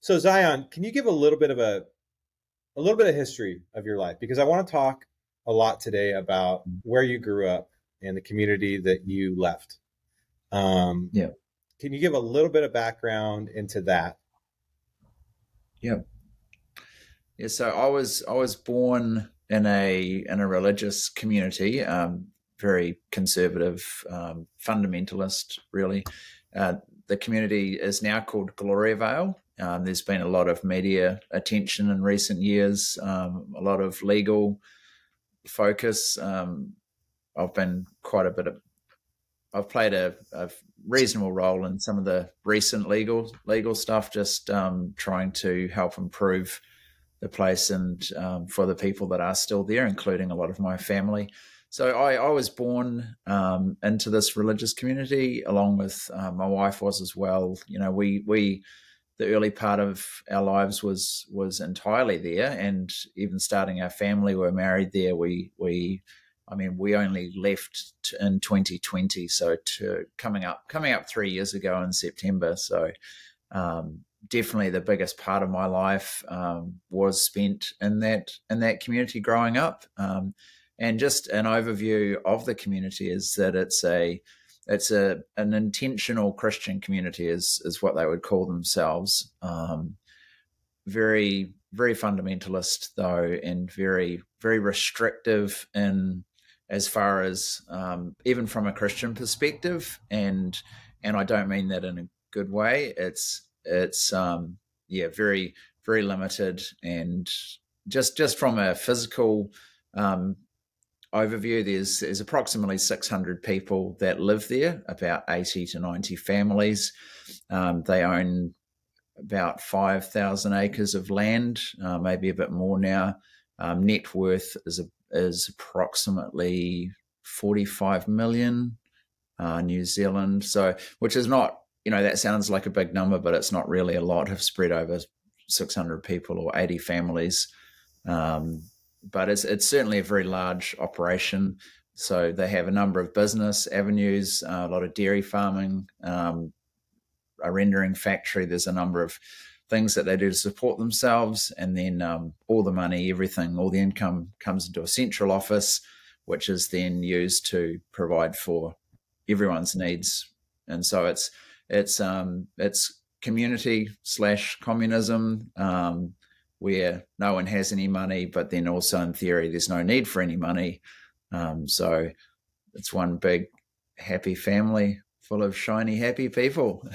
So Zion, can you give a little bit of history of your life? Because I want to talk a lot today about where you grew up and the community that you left. Um, Yeah, can you give a little bit of background into that? yeah, yeah. So I was born in a religious community, very conservative, fundamentalist, really. The community is now called Gloriavale. There's been a lot of media attention in recent years, a lot of legal focus. I've been quite a bit of I've played a reasonable role in some of the recent legal stuff, just trying to help improve the place and for the people that are still there, including a lot of my family. So I was born into this religious community, along with my wife was as well. You know, we the early part of our lives was entirely there, and even starting our family, we were married there. We only left in 2020, so coming up 3 years ago in September. So definitely the biggest part of my life was spent in that community growing up. And just an overview of the community is that it's an intentional Christian community, is what they would call themselves. Very very fundamentalist though, and very very restrictive in as far as even from a Christian perspective, and I don't mean that in a good way. It's yeah, very very limited, and just from a physical overview, there's approximately 600 people that live there, about 80 to 90 families. They own about 5,000 acres of land, maybe a bit more now. Net worth is approximately 45 million New Zealand. So, which is not, that sounds like a big number, but it's not really a lot. Have spread over 600 people or 80 families. But it's certainly a very large operation. So they have a number of business avenues, a lot of dairy farming, a rendering factory. There's a number of things that they do to support themselves. And then all the money, everything, all the income comes into a central office, which is then used to provide for everyone's needs. And so it's community slash communism, where no one has any money, but then also in theory, there's no need for any money. So it's one big happy family full of shiny, happy people.